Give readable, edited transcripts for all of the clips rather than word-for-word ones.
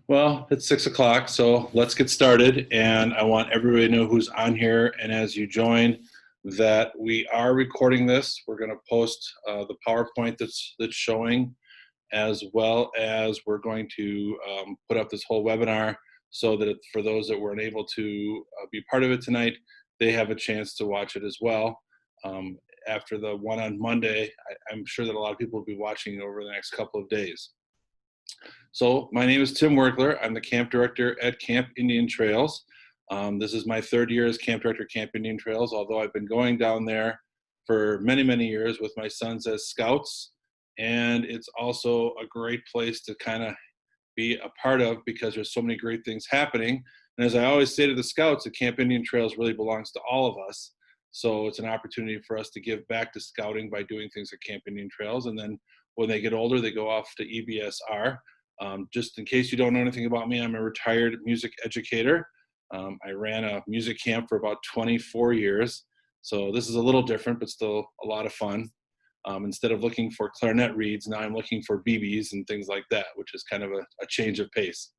Well, it's 6 o'clock, so let's get started. And I want everybody to know who's on here. And as you join, that we are recording this. We're going to post the PowerPoint that's showing, as well as we're going to put up this whole webinar so that for those that weren't able to be part of it tonight, they have a chance to watch it as well. After the one on Monday, I'm sure that a lot of people will be watching over the next couple of days. So my name is Tim Werkler. I'm the camp director at Camp Indian Trails. This is my third year as camp director at Camp Indian Trails, although I've been going down there for many, many years with my sons as scouts. And it's also a great place to kind of be a part of because there's so many great things happening. And as I always say to the scouts, the Camp Indian Trails really belongs to all of us. So it's an opportunity for us to give back to scouting by doing things at Camp Indian Trails. And then when they get older, they go off to EBSR. Just in case you don't know anything about me, I'm a retired music educator. I ran a music camp for about 24 years. So this is a little different, but still a lot of fun. Instead of looking for clarinet reeds, now I'm looking for BBs and things like that, which is kind of a change of pace.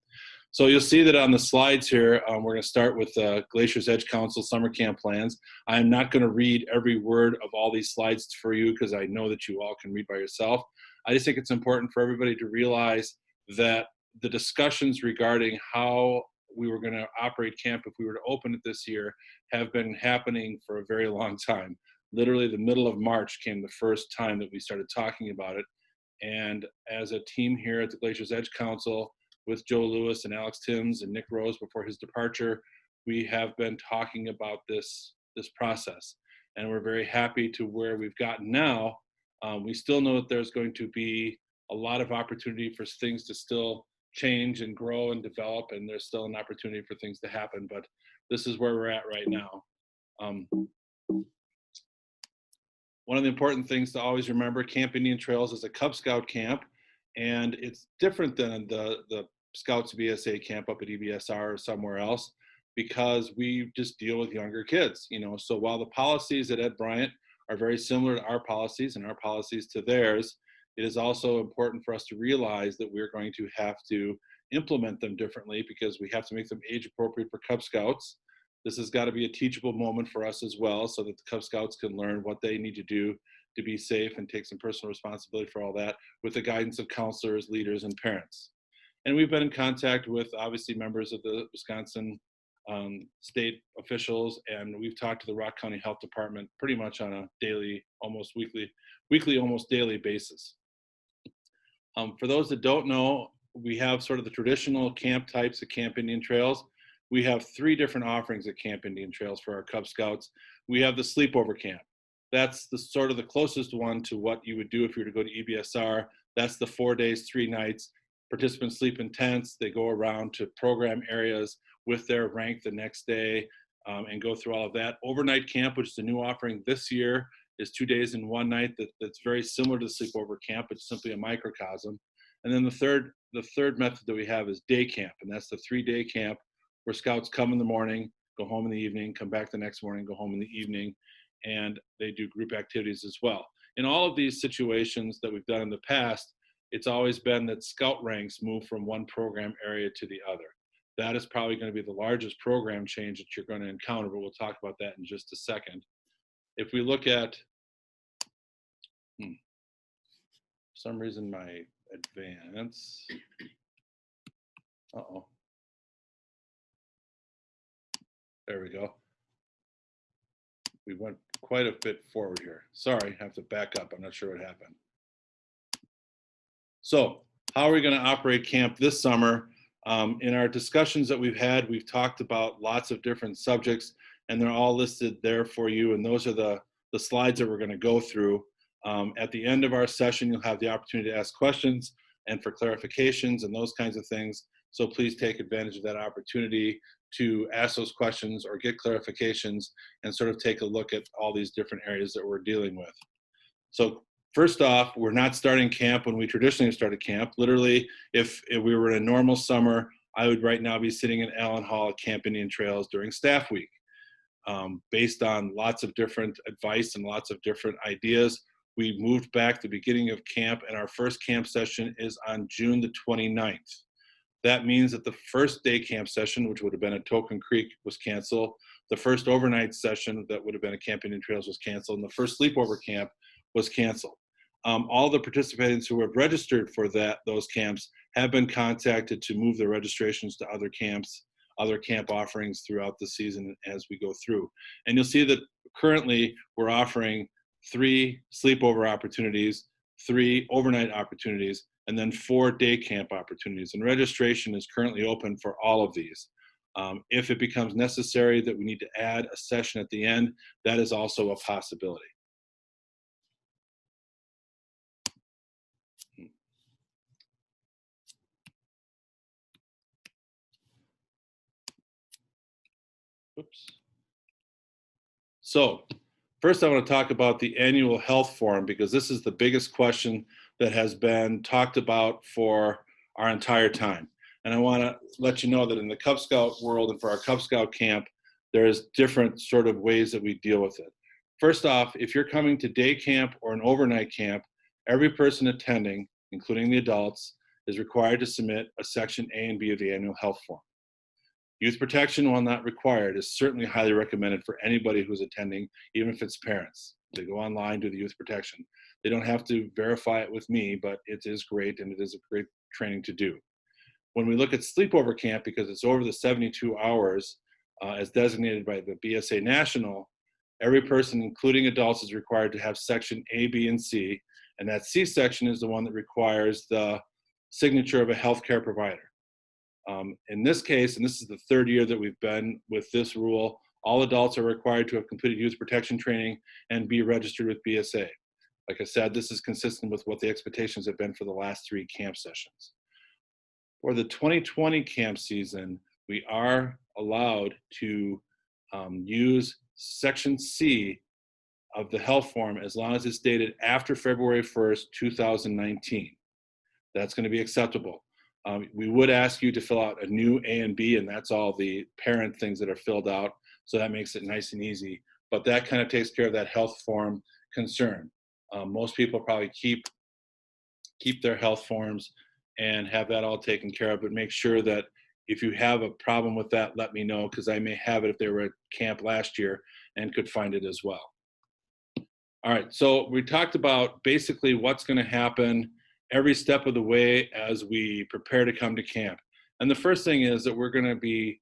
So you'll see that on the slides here, we're going to start with Glacier's Edge Council summer camp plans. I'm not going to read every word of all these slides for you because I know that you all can read by yourself. I just think it's important for everybody to realize that the discussions regarding how we were going to operate camp if we were to open it this year have been happening for a very long time. Literally the middle of March came the first time that we started talking about it. And as a team here at the Glacier's Edge Council with Joe Lewis and Alex Timms and Nick Rose before his departure, we have been talking about this process. And we're very happy to where we've gotten now. We still know that there's going to be a lot of opportunity for things to still change and grow and develop, and there's still an opportunity for things to happen, but this is where we're at right now. One of the important things to always remember, Camp Indian Trails is a Cub Scout camp, and it's different than the Scouts BSA camp up at EBSR or somewhere else because we just deal with younger kids, you know. So while the policies at Ed Bryant are very similar to our policies and our policies to theirs, it is also important for us to realize that we're going to have to implement them differently because we have to make them age appropriate for Cub Scouts. This has got to be a teachable moment for us as well so that the Cub Scouts can learn what they need to do to be safe and take some personal responsibility for all that with the guidance of counselors, leaders, and parents. And we've been in contact with obviously members of the Wisconsin state officials, and we've talked to the Rock County Health Department pretty much on a daily, almost weekly, almost daily basis. For those that don't know, we have sort of the traditional camp types at Camp Indian Trails. We have 3 different offerings at Camp Indian Trails for our Cub Scouts. We have the sleepover camp. That's the sort of the closest one to what you would do if you were to go to EBSR. That's the 4 days, 3 nights. Participants sleep in tents. They go around to program areas with their rank the next day and go through all of that. Overnight camp, which is a new offering this year, is 2 days and 1 night. That's very similar to the sleepover camp. It's simply a microcosm. And then the third method that we have is day camp, and that's the 3-day camp where scouts come in the morning, go home in the evening, come back the next morning, go home in the evening, and they do group activities as well. In all of these situations that we've done in the past, it's always been that scout ranks move from one program area to the other. That is probably going to be the largest program change that you're going to encounter, but we'll talk about that in just a second. If we look at, for some reason my advance, there we go. We went quite a bit forward here. Sorry, I have to back up. I'm not sure what happened. So how are we going to operate camp this summer? In our discussions that we've had, we've talked about lots of different subjects, and they're all listed there for you. And those are the slides that we're going to go through. At the end of our session, you'll have the opportunity to ask questions and for clarifications and those kinds of things. So please take advantage of that opportunity to ask those questions or get clarifications and sort of take a look at all these different areas that we're dealing with. So first off, we're not starting camp when we traditionally started camp. Literally, if we were in a normal summer, I would right now be sitting in Allen Hall at Camp Indian Trails during staff week. Based on lots of different advice and lots of different ideas, we moved back the beginning of camp, and our first camp session is on June the 29th. That means that the first day camp session, which would have been at Token Creek, was canceled. The first overnight session that would have been at Camp Indian Trails was canceled, and the first sleepover camp was canceled. All the participants who have registered for those camps have been contacted to move their registrations to other camps, other camp offerings throughout the season as we go through. And you'll see that currently we're offering 3 sleepover opportunities, 3 overnight opportunities, and then 4 day camp opportunities. And registration is currently open for all of these. If it becomes necessary that we need to add a session at the end, that is also a possibility. Oops. So first I want to talk about the annual health forum, because this is the biggest question that has been talked about for our entire time. And I want to let you know that in the Cub Scout world and for our Cub Scout camp, there's different sort of ways that we deal with it. First off, if you're coming to day camp or an overnight camp, every person attending, including the adults, is required to submit a section A and B of the annual health form. Youth protection, while not required, is certainly highly recommended for anybody who's attending, even if it's parents. They go online, do the youth protection. They don't have to verify it with me, but it is great, and it is a great training to do. When we look at sleepover camp, because it's over the 72 hours, as designated by the BSA National, every person, including adults, is required to have section A, B, and C, and that C section is the one that requires the signature of a healthcare provider. In this case, and this is the 3rd year that we've been with this rule, all adults are required to have completed youth protection training and be registered with BSA. Like I said, this is consistent with what the expectations have been for the last 3 camp sessions. For the 2020 camp season, we are allowed to use section C of the health form as long as it's dated after February 1st, 2019. That's going to be acceptable. We would ask you to fill out a new A and B, and that's all the parent things that are filled out. So that makes it nice and easy. But that kind of takes care of that health form concern. Most people probably keep their health forms and have that all taken care of, but make sure that if you have a problem with that, let me know, because I may have it if they were at camp last year and could find it as well. All right, so we talked about basically what's going to happen every step of the way as we prepare to come to camp. And the first thing is that we're going to be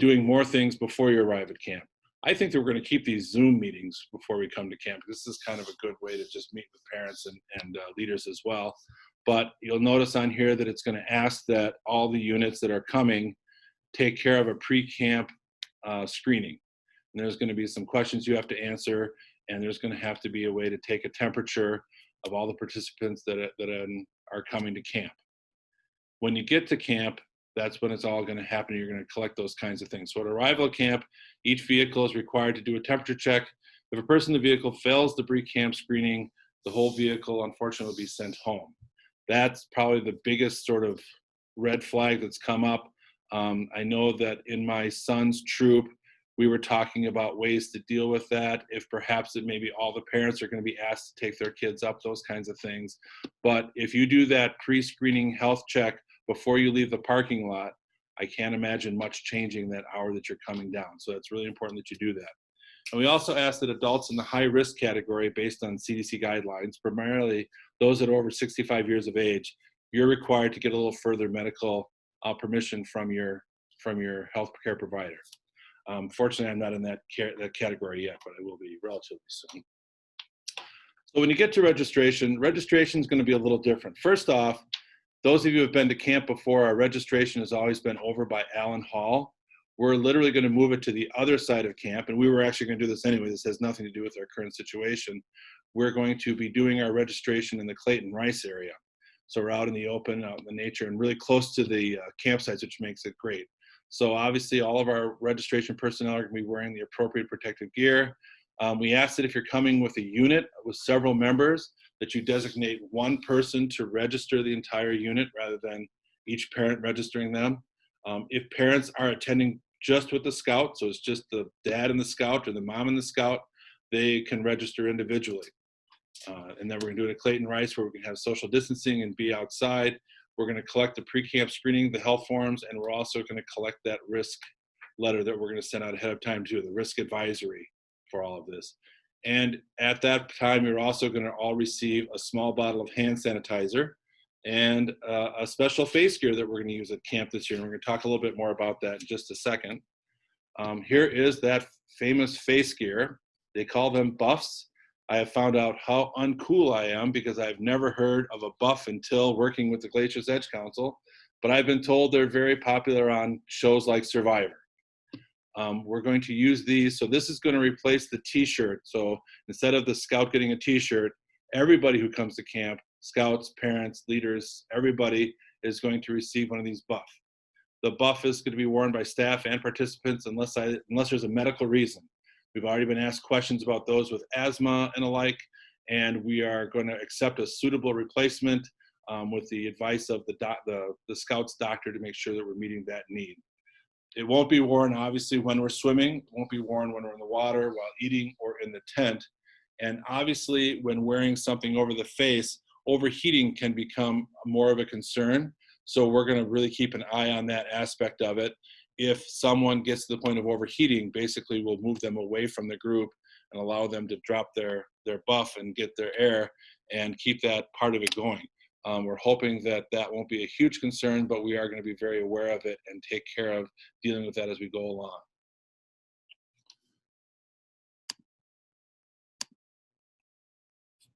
doing more things before you arrive at camp. I think that we're going to keep these Zoom meetings before we come to camp. This is kind of a good way to just meet with parents and leaders as well. But you'll notice on here that it's going to ask that all the units that are coming take care of a pre-camp screening. And there's going to be some questions you have to answer, and there's going to have to be a way to take a temperature of all the participants that are coming to camp. When you get to camp, that's when it's all going to happen. You're going to collect those kinds of things. So at arrival at camp, each vehicle is required to do a temperature check. If a person in the vehicle fails the PreCamp screening, the whole vehicle, unfortunately, will be sent home. That's probably the biggest sort of red flag that's come up. I know that in my son's troop, we were talking about ways to deal with that. If perhaps that maybe all the parents are going to be asked to take their kids up, those kinds of things. But if you do that pre-screening health check before you leave the parking lot, I can't imagine much changing that hour that you're coming down. So it's really important that you do that. And we also ask that adults in the high risk category, based on CDC guidelines, primarily those that are over 65 years of age, you're required to get a little further medical permission from your healthcare provider. Fortunately, I'm not in that category yet, but I will be relatively soon. So when you get to registration is going to be a little different. First off, those of you who have been to camp before, our registration has always been over by Allen Hall. We're literally going to move it to the other side of camp, and we were actually going to do this anyway. This has nothing to do with our current situation. We're going to be doing our registration in the Clayton Rice area. So we're out in the open, out in the nature, and really close to the campsites, which makes it great. So obviously all of our registration personnel are going to be wearing the appropriate protective gear. We ask that if you're coming with a unit with several members, that you designate one person to register the entire unit rather than each parent registering them. If parents are attending just with the scout, so it's just the dad and the scout or the mom and the scout, they can register individually. And then we're going to do it at Clayton Rice, where we can have social distancing and be outside. We're going to collect the pre-camp screening, the health forms, and we're also going to collect that risk letter that we're going to send out ahead of time to the risk advisory for all of this. And at that time, you're also going to all receive a small bottle of hand sanitizer and a special face gear that we're going to use at camp this year. And we're going to talk a little bit more about that in just a second. Here is that famous face gear. They call them buffs. I have found out how uncool I am because I've never heard of a buff until working with the Glacier's Edge Council, but I've been told they're very popular on shows like Survivor. We're going to use these. So this is going to replace the t-shirt. So instead of the scout getting a t-shirt, everybody who comes to camp, scouts, parents, leaders, everybody is going to receive one of these buff. The buff is going to be worn by staff and participants unless there's a medical reason. We've already been asked questions about those with asthma and alike, and we are going to accept a suitable replacement with the advice of the scout's doctor to make sure that we're meeting that need. It won't be worn, obviously, when we're swimming. It won't be worn when we're in the water, while eating, or in the tent. And obviously, when wearing something over the face, overheating can become more of a concern. So we're going to really keep an eye on that aspect of it. If someone gets to the point of overheating, basically we'll move them away from the group and allow them to drop their buff and get their air and keep that part of it going. We're hoping that that won't be a huge concern, but we are going to be very aware of it and take care of dealing with that as we go along.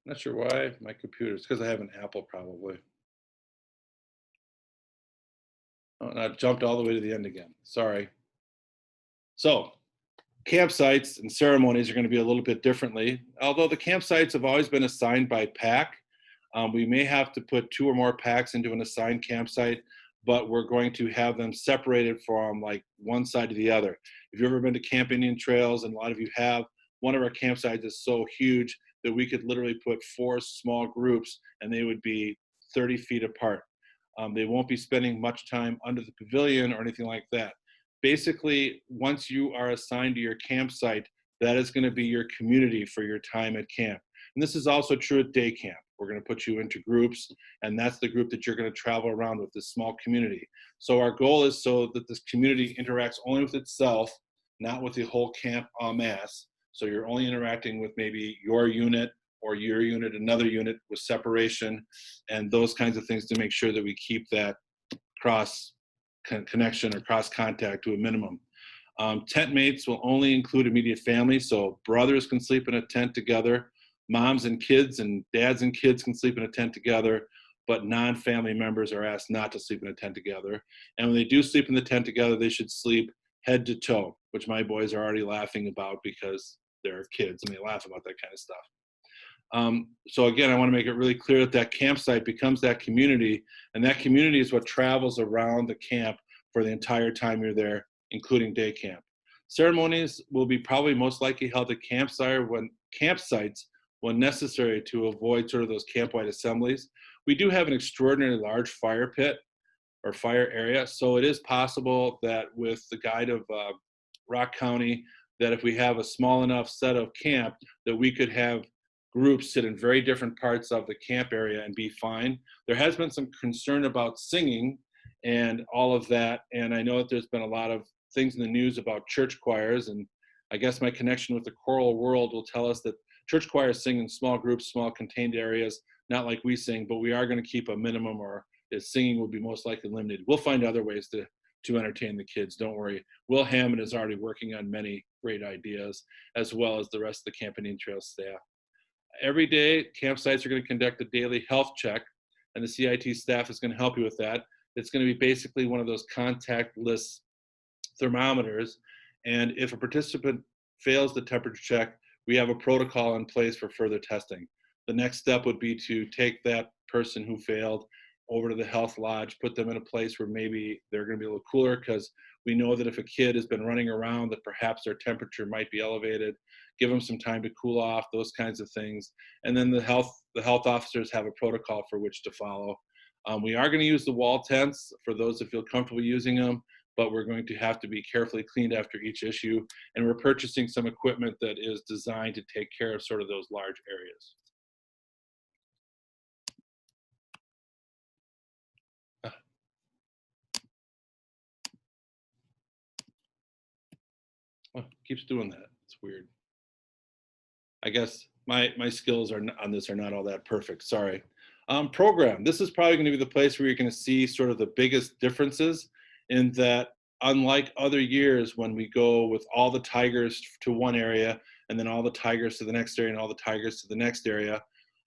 Not sure why my computer, it's because I have an Apple probably. Oh, and I've jumped all the way to the end again. Sorry. So campsites and ceremonies are going to be a little bit differently. Although the campsites have always been assigned by pack, we may have to put 2 or more packs into an assigned campsite, but we're going to have them separated from like one side to the other. If you've ever been to Camp Indian Trails, and a lot of you have, one of our campsites is so huge that we could literally put 4 small groups and they would be 30 feet apart. They won't be spending much time under the pavilion or anything like that. Basically, once you are assigned to your campsite, that is going to be your community for your time at camp. And this is also true at day camp. We're going to put you into groups, and that's the group that you're going to travel around with, this small community. So our goal is so that this community interacts only with itself, not with the whole camp en masse. So you're only interacting with maybe your unit or your unit, another unit with separation, and those kinds of things to make sure that we keep that cross connection or cross contact to a minimum. Tent mates will only include immediate family, so brothers can sleep in a tent together, moms and kids and dads and kids can sleep in a tent together, but non-family members are asked not to sleep in a tent together. And when they do sleep in the tent together, they should sleep head to toe, which my boys are already laughing about because they're kids and they laugh about that kind of stuff. So again, I want to make it really clear that that campsite becomes that community, and that community is what travels around the camp for the entire time you're there, including day camp. Ceremonies will be probably most likely held at campsites when necessary to avoid sort of those camp-wide assemblies. We do have an extraordinarily large fire pit or fire area, so it is possible that with the guide of Rock County, that if we have a small enough set of camp, that we could have groups sit in very different parts of the camp area and be fine. There has been some concern about singing and all of that, and I know that there's been a lot of things in the news about church choirs, and I guess my connection with the choral world will tell us that church choirs sing in small groups, small contained areas, not like we sing, but we are going to keep a minimum, or singing will be most likely limited. We'll find other ways to entertain the kids, don't worry. Will Hammond is already working on many great ideas, as well as the rest of the Camp Indian Trails staff. Every day, campsites are going to conduct a daily health check, and the CIT staff is going to help you with that. It's going to be basically one of those contactless thermometers, and if a participant fails the temperature check, we have a protocol in place for further testing. The next step would be to take that person who failed over to the health lodge, put them in a place where maybe they're going to be a little cooler, because we know that if a kid has been running around, that perhaps their temperature might be elevated. Give them some time to cool off, those kinds of things. And then the health officers have a protocol for which to follow. We are going to use the wall tents for those that feel comfortable using them, but we're going to have to be carefully cleaned after each issue. And we're purchasing some equipment that is designed to take care of sort of those large areas. Oh, it keeps doing that. It's weird. I guess my skills on this are not all that perfect. Sorry. Program. This is probably going to be the place where you're going to see sort of the biggest differences in that, unlike other years when we go with all the tigers to one area and then all the tigers to the next area and all the tigers to the next area,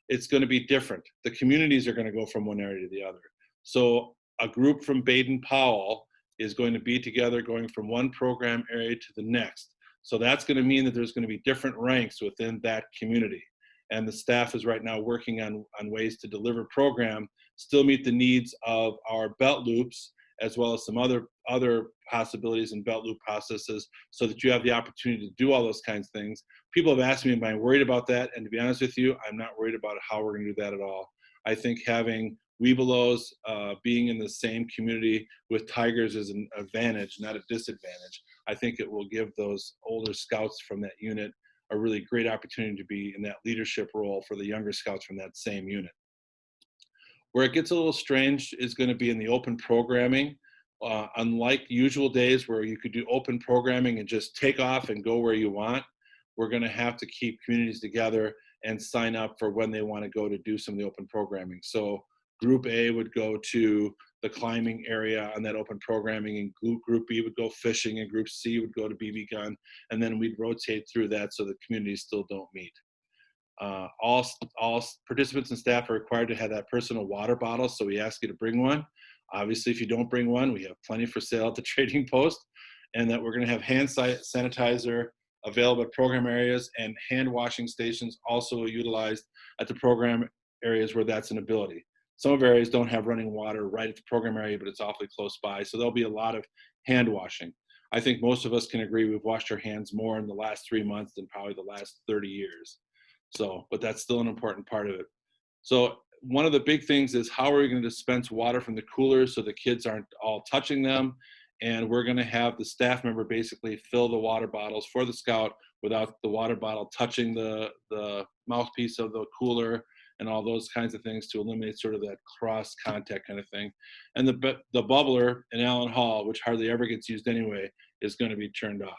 it's going to be different. The communities are going to go from one area to the other. So a group from Baden-Powell is going to be together going from one program area to the next. So that's going to mean that there's going to be different ranks within that community. And the staff is right now working on ways to deliver program, still meet the needs of our belt loops, as well as some other possibilities in belt loop processes, so that you have the opportunity to do all those kinds of things. People have asked me, am I worried about that? And to be honest with you, I'm not worried about how we're going to do that at all. I think having Webelos being in the same community with tigers is an advantage, not a disadvantage. I think it will give those older scouts from that unit a really great opportunity to be in that leadership role for the younger scouts from that same unit. Where it gets a little strange is going to be in the open programming. Unlike usual days where you could do open programming and just take off and go where you want, we're going to have to keep communities together and sign up for when they want to go to do some of the open programming. So Group A would go to the climbing area on that open programming, and Group B would go fishing, and Group C would go to BB gun, and then we'd rotate through that so the communities still don't meet. All participants and staff are required to have that personal water bottle, so we ask you to bring one. Obviously, if you don't bring one, we have plenty for sale at the trading post, and that we're going to have hand sanitizer available at program areas and hand washing stations also utilized at the program areas where that's an ability. Some of our areas don't have running water right at the program area, but it's awfully close by, so there'll be a lot of hand washing. I think most of us can agree we've washed our hands more in the last 3 months than probably the last 30 years. So, but that's still an important part of it. So one of the big things is, how are we going to dispense water from the coolers so the kids aren't all touching them? And we're going to have the staff member basically fill the water bottles for the scout without the water bottle touching the mouthpiece of the cooler and all those kinds of things, to eliminate sort of that cross contact kind of thing. And the bubbler in Allen Hall, which hardly ever gets used anyway, is going to be turned off.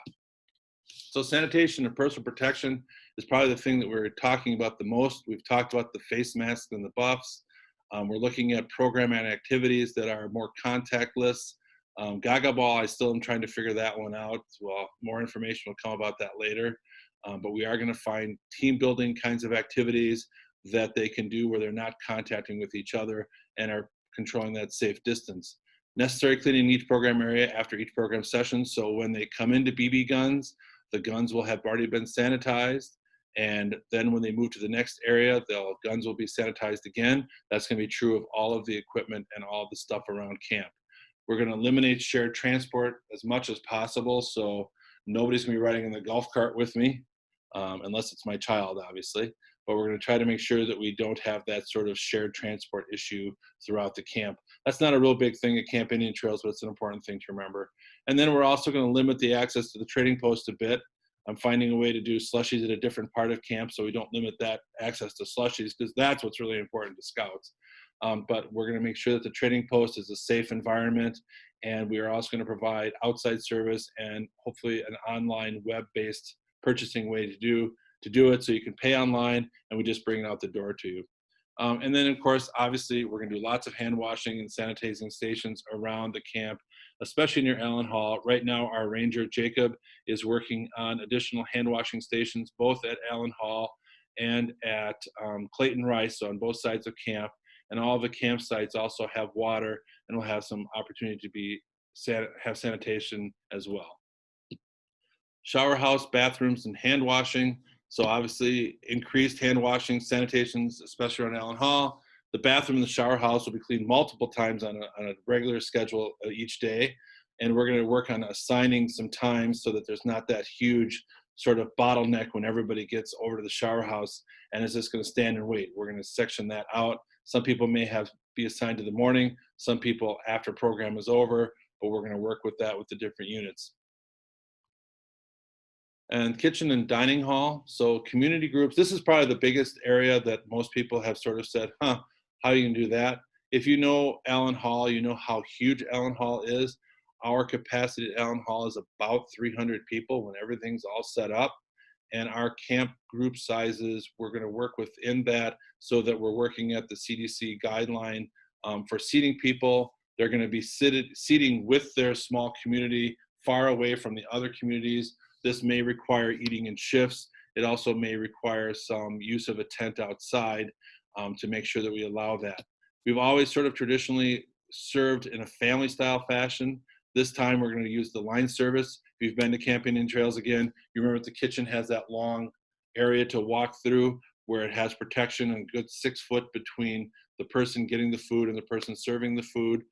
So sanitation and personal protection is probably the thing that we're talking about the most. We've talked about the face masks and the buffs. We're looking at program and activities that are more contactless. Gaga ball, I still am trying to figure that one out. Well, more information will come about that later. But we are going to find team building kinds of activities that they can do where they're not contacting with each other and are controlling that safe distance. Necessary cleaning each program area after each program session. So when they come into BB guns, the guns will have already been sanitized. And then when they move to the next area, the guns will be sanitized again. That's going to be true of all of the equipment and all of the stuff around camp. We're going to eliminate shared transport as much as possible. So nobody's going to be riding in the golf cart with me, unless it's my child, obviously. But we're going to try to make sure that we don't have that sort of shared transport issue throughout the camp. That's not a real big thing at Camp Indian Trails, but it's an important thing to remember. And then we're also going to limit the access to the trading post a bit. I'm finding a way to do slushies at a different part of camp so we don't limit that access to slushies, because that's what's really important to scouts. But we're going to make sure that the trading post is a safe environment, and we are also going to provide outside service and hopefully an online web-based purchasing way to do it, so you can pay online and we just bring it out the door to you. And then, of course, obviously, we're going to do lots of hand washing and sanitizing stations around the camp, especially near Allen Hall. Right now, our ranger, Jacob, is working on additional hand washing stations, both at Allen Hall and at Clayton Rice, so on both sides of camp. And all the campsites also have water and will have some opportunity to have sanitation as well. Shower house, bathrooms, and hand washing. So obviously increased hand washing, sanitations, especially around Allen Hall. The bathroom and the shower house will be cleaned multiple times on a regular schedule each day. And we're going to work on assigning some times so that there's not that huge sort of bottleneck when everybody gets over to the shower house and is just going to stand and wait. We're going to section that out. Some people may be assigned to the morning, some people after program is over, but we're going to work with that with the different units. And kitchen and dining hall. So community groups, this is probably the biggest area that most people have sort of said, how are you gonna do that? If you know Allen Hall, you know how huge Allen Hall is. Our capacity at Allen Hall is about 300 people when everything's all set up. And our camp group sizes, we're going to work within that so that we're working at the CDC guideline for seating people. They're going to be seating with their small community far away from the other communities. This may require eating in shifts. It also may require some use of a tent outside to make sure that we allow that. We've always sort of traditionally served in a family style fashion. This time we're going to use the line service. If you've been to Camp Indian Trails again, you remember the kitchen has that long area to walk through where it has protection and a good 6 foot between the person getting the food and the person serving the food.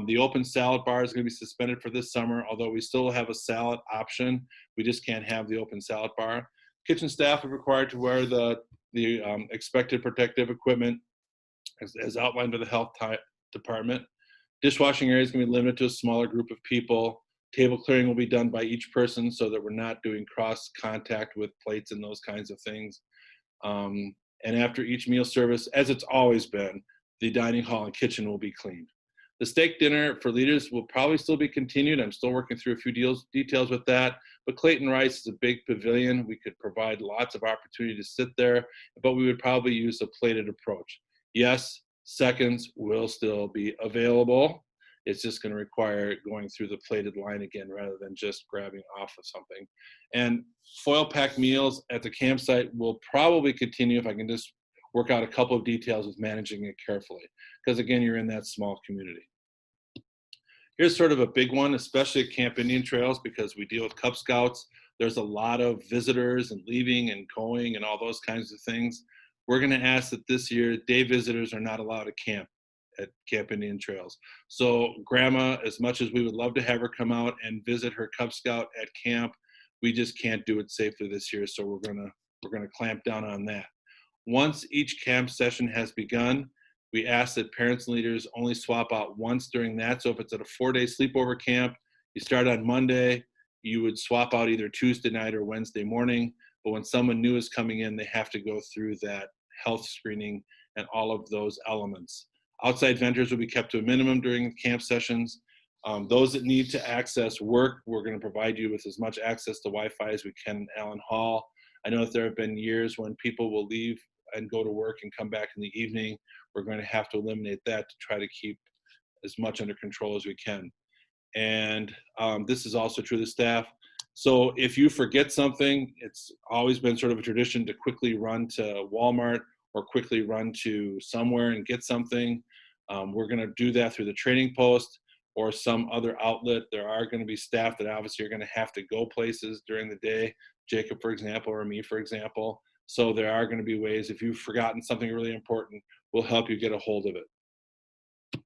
The open salad bar is going to be suspended for this summer, although we still have a salad option. We just can't have the open salad bar. Kitchen staff are required to wear the expected protective equipment as outlined by the health department. Dishwashing area is going to be limited to a smaller group of people. Table clearing will be done by each person so that we're not doing cross contact with plates and those kinds of things. And after each meal service, as it's always been, the dining hall and kitchen will be cleaned. The steak dinner for leaders will probably still be continued. I'm still working through a few details with that, but Clayton Rice is a big pavilion. We could provide lots of opportunity to sit there, but we would probably use a plated approach. Yes, seconds will still be available. It's just going to require going through the plated line again rather than just grabbing off of something. And foil packed meals at the campsite will probably continue if I can just work out a couple of details with managing it carefully. Because again, you're in that small community. Here's sort of a big one, especially at Camp Indian Trails, because we deal with Cub Scouts. There's a lot of visitors and leaving and going and all those kinds of things. We're going to ask that this year, day visitors are not allowed to camp at Camp Indian Trails. So grandma, as much as we would love to have her come out and visit her Cub Scout at camp, we just can't do it safely this year. So we're gonna clamp down on that. Once each camp session has begun, we ask that parents and leaders only swap out once during that. So if it's at a 4-day sleepover camp, you start on Monday, you would swap out either Tuesday night or Wednesday morning. But when someone new is coming in, they have to go through that health screening and all of those elements. Outside vendors will be kept to a minimum during camp sessions. Those that need to access work, we're going to provide you with as much access to Wi-Fi as we can in Allen Hall. I know that there have been years when people will leave and go to work and come back in the evening. We're going to have to eliminate that to try to keep as much under control as we can. And this is also true of the staff. So if you forget something, it's always been sort of a tradition to quickly run to Walmart or quickly run to somewhere and get something. We're going to do that through the training post or some other outlet. There are going to be staff that obviously are going to have to go places during the day, Jacob, for example, or me, for example. So there are going to be ways, if you've forgotten something really important, we'll help you get a hold of it.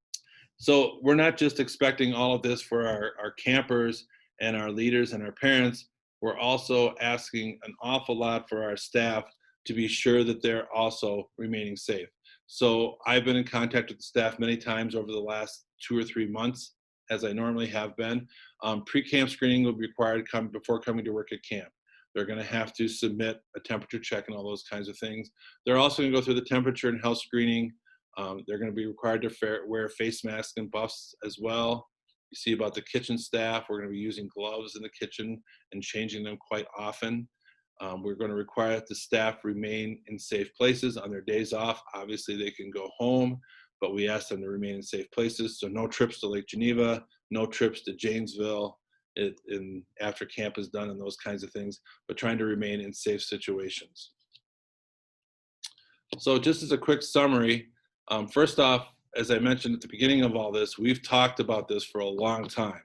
So we're not just expecting all of this for our campers and our leaders and our parents. We're also asking an awful lot for our staff to be sure that they're also remaining safe. So I've been in contact with the staff many times over the last 2 or 3 months, as I normally have been. Pre-camp screening will be required before coming to work at camp. They're going to have to submit a temperature check and all those kinds of things. They're also going to go through the temperature and health screening. They're going to be required to wear face masks and buffs as well. You see about the kitchen staff, we're going to be using gloves in the kitchen and changing them quite often. We're going to require that the staff remain in safe places on their days off. Obviously, they can go home, but we ask them to remain in safe places. So no trips to Lake Geneva, no trips to Janesville after camp is done and those kinds of things, but trying to remain in safe situations. So just as a quick summary, first off, as I mentioned at the beginning of all this, we've talked about this for a long time.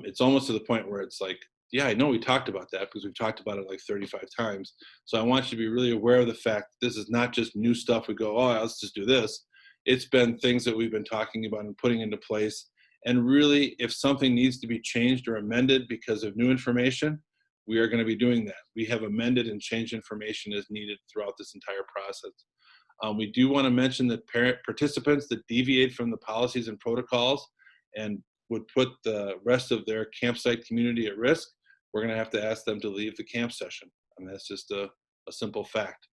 It's almost to the point where it's like, yeah, I know we talked about that because we've talked about it like 35 times. So I want you to be really aware of the fact that this is not just new stuff. We go, oh, let's just do this. It's been things that we've been talking about and putting into place. And really, if something needs to be changed or amended because of new information, we are going to be doing that. We have amended and changed information as needed throughout this entire process. We do want to mention that participants that deviate from the policies and protocols and would put the rest of their campsite community at risk, we're going to have to ask them to leave the camp session. And that's just a simple fact.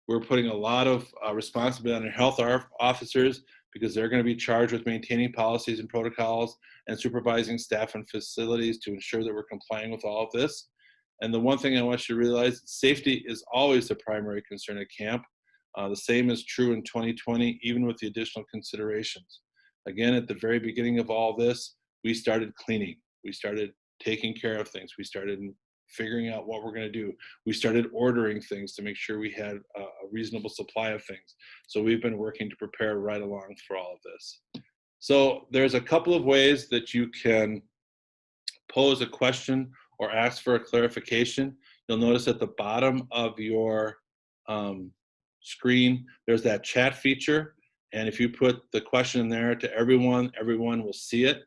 We're putting a lot of responsibility on our health officers because they're going to be charged with maintaining policies and protocols and supervising staff and facilities to ensure that we're complying with all of this. And the one thing I want you to realize, safety is always the primary concern at camp. The same is true in 2020, even with the additional considerations. Again, at the very beginning of all this, we started cleaning. We started taking care of things. We started figuring out what we're going to do. We started ordering things to make sure we had a reasonable supply of things. So we've been working to prepare right along for all of this. So there's a couple of ways that you can pose a question or ask for a clarification. You'll notice at the bottom of your screen, there's that chat feature. And if you put the question in there to everyone, everyone will see it.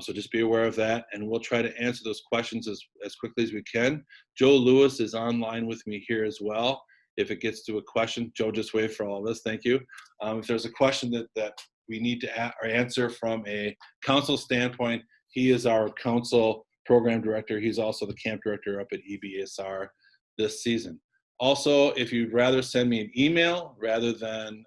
So just be aware of that, and we'll try to answer those questions as quickly as we can. Joe Lewis is online with me here as well. If it gets to a question, Joe just waved for all of us, thank you. If there's a question that we need to answer from a council standpoint, he is our council program director. He's also the camp director up at EBSR this season. Also, if you'd rather send me an email rather than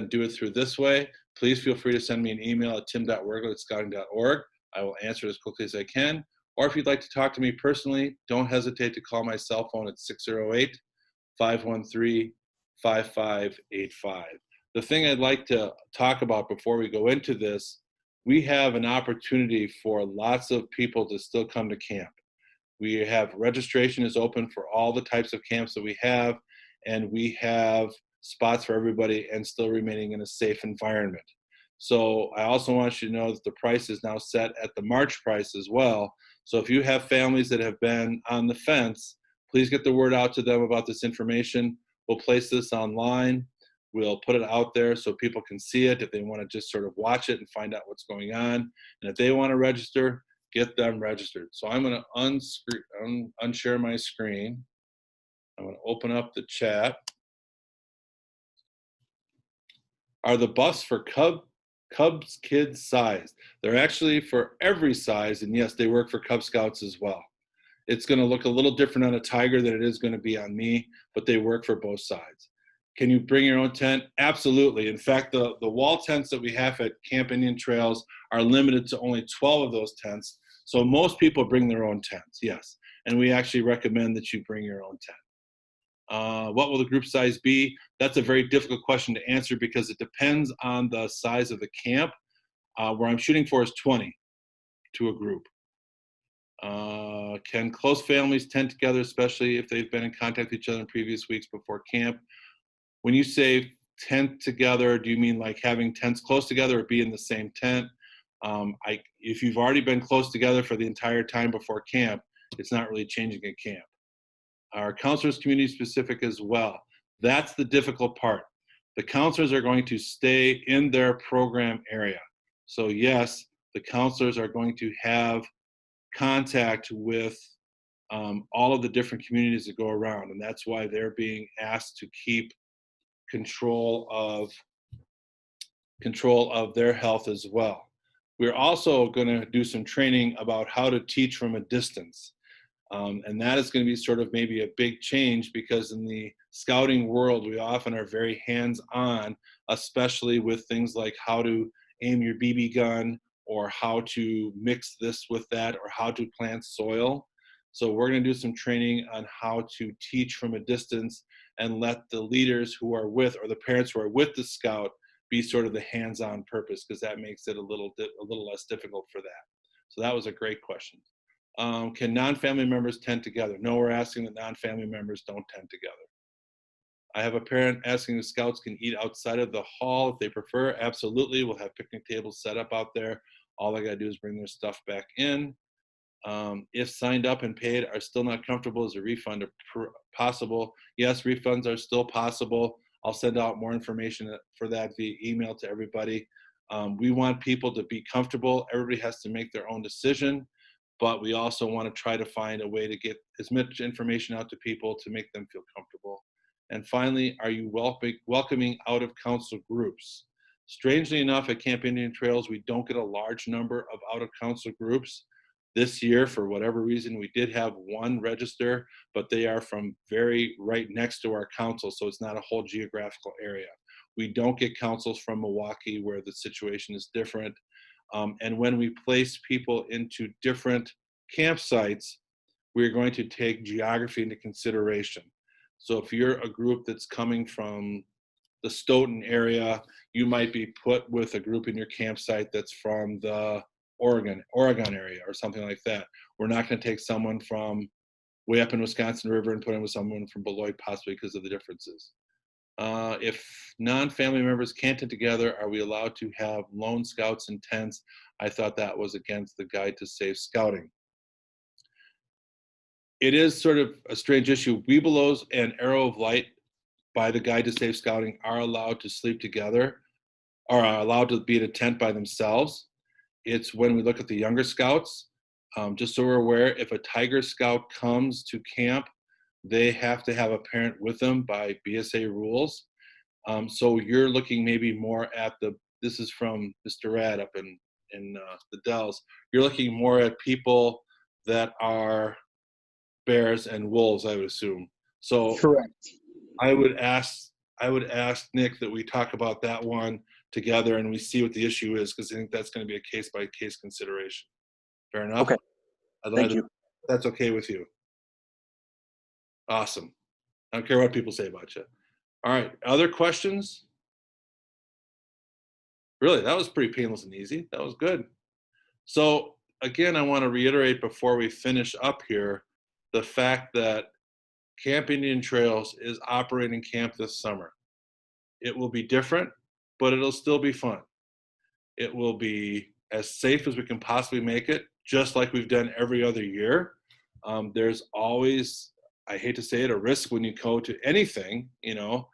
do it through this way, please feel free to send me an email at tim.wergel@scouting.org. I will answer as quickly as I can. Or if you'd like to talk to me personally, don't hesitate to call my cell phone at 608-513-5585. The thing I'd like to talk about before we go into this, we have an opportunity for lots of people to still come to camp. We have registration is open for all the types of camps that we have, and we have spots for everybody and still remaining in a safe environment. So I also want you to know that the price is now set at the March price as well. So if you have families that have been on the fence, please get the word out to them about this information. We'll place this online. We'll put it out there so people can see it if they want to just sort of watch it and find out what's going on. And if they want to register, get them registered. So I'm going to unshare my screen. I'm going to open up the chat. Are the busts for Cubs kids size? They're actually for every size, and yes, they work for Cub Scouts as well. It's going to look a little different on a Tiger than it is going to be on me, but they work for both sides. Can you bring your own tent? Absolutely. In fact, the wall tents that we have at Camp Indian Trails are limited to only 12 of those tents. So most people bring their own tents, yes. And we actually recommend that you bring your own tent. What will the group size be? That's a very difficult question to answer because it depends on the size of the camp. Where I'm shooting for is 20 to a group. Can close families tent together, especially if they've been in contact with each other in previous weeks before camp? When you say tent together, do you mean like having tents close together or be in the same tent? If you've already been close together for the entire time before camp, it's not really changing a camp. Our counselors community specific as well. That's the difficult part. The counselors are going to stay in their program area. So yes, the counselors are going to have contact with all of the different communities that go around, and that's why they're being asked to keep control of their health as well. We're also going to do some training about how to teach from a distance. And that is going to be sort of maybe a big change because in the scouting world, we often are very hands-on, especially with things like how to aim your BB gun or how to mix this with that or how to plant soil. So we're going to do some training on how to teach from a distance and let the leaders who are with or the parents who are with the scout be sort of the hands-on purpose because that makes it a little less difficult for that. So that was a great question. Can non-family members tent together? No, we're asking that non-family members don't tent together. I have a parent asking the scouts can eat outside of the hall if they prefer. Absolutely, we'll have picnic tables set up out there. All they gotta do is bring their stuff back in. If signed up and paid are still not comfortable, is a refund possible? Yes, refunds are still possible. I'll send out more information for that via email to everybody. We want people to be comfortable. Everybody has to make their own decision. But we also want to try to find a way to get as much information out to people to make them feel comfortable. And finally, are you welcoming out of council groups? Strangely enough, at Camp Indian Trails, we don't get a large number of out of council groups. This year, for whatever reason, we did have one register, but they are from very right next to our council, so it's not a whole geographical area. We don't get councils from Milwaukee where the situation is different. And when we place people into different campsites, we're going to take geography into consideration. So if you're a group that's coming from the Stoughton area, you might be put with a group in your campsite that's from the Oregon area or something like that. We're not going to take someone from way up in Wisconsin River and put in with someone from Beloit, possibly because of the differences. If non-family members can't get together, are we allowed to have lone scouts in tents? I thought that was against the Guide to Safe Scouting. It is sort of a strange issue. Webelos and Arrow of Light by the Guide to Safe Scouting are allowed to sleep together, or are allowed to be in a tent by themselves. It's when we look at the younger scouts, just so we're aware, if a Tiger Scout comes to camp, they have to have a parent with them by BSA rules. So you're looking maybe more at this is from Mr. Rad up in the Dells. You're looking more at people that are bears and wolves, I would assume. So Correct. I would ask Nick that we talk about that one together and we see what the issue is, because I think that's going to be a case by case consideration. Fair enough? Okay. Thank you. That's okay with you. Awesome. I don't care what people say about you. All right. Other questions? Really, that was pretty painless and easy. That was good. So again, I want to reiterate before we finish up here the fact that Camp Indian Trails is operating camp this summer. It will be different, but it'll still be fun. It will be as safe as we can possibly make it, just like we've done every other year. There's always, I hate to say it, a risk when you go to anything. You know,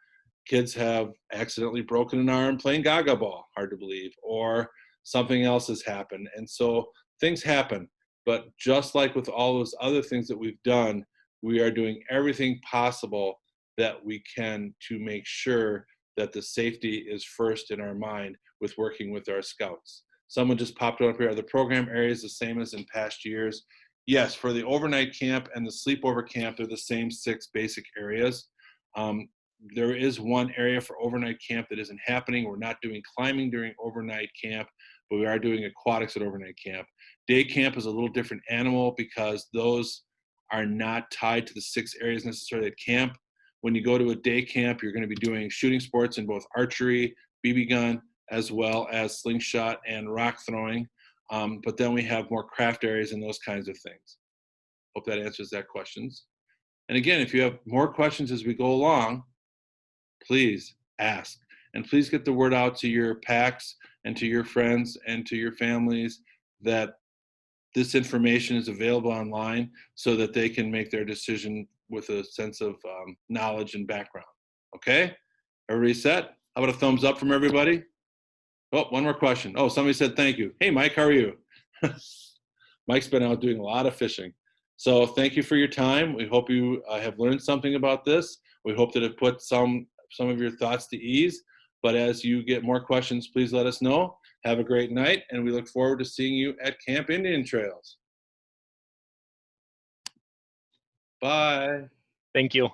kids have accidentally broken an arm playing gaga ball, hard to believe, or something else has happened. And so things happen. But just like with all those other things that we've done, we are doing everything possible that we can to make sure that the safety is first in our mind with working with our scouts. Someone just popped up here. Are the program areas the same as in past years? Yes, for the overnight camp and the sleepover camp, they're the same 6 basic areas. There is one area for overnight camp that isn't happening. We're not doing climbing during overnight camp, but we are doing aquatics at overnight camp. Day camp is a little different animal because those are not tied to the 6 areas necessarily at camp. When you go to a day camp, you're going to be doing shooting sports in both archery, BB gun, as well as slingshot and rock throwing. But then we have more craft areas and those kinds of things. Hope that answers that questions. And again, if you have more questions as we go along, please ask. And please get the word out to your packs and to your friends and to your families that this information is available online so that they can make their decision with a sense of knowledge and background. Okay? Everybody set? How about a thumbs up from everybody? Oh, one more question. Oh, somebody said thank you. Hey, Mike, how are you? Mike's been out doing a lot of fishing. So thank you for your time. We hope you have learned something about this. We hope that it put some of your thoughts to ease. But as you get more questions, please let us know. Have a great night, and we look forward to seeing you at Camp Indian Trails. Bye. Thank you.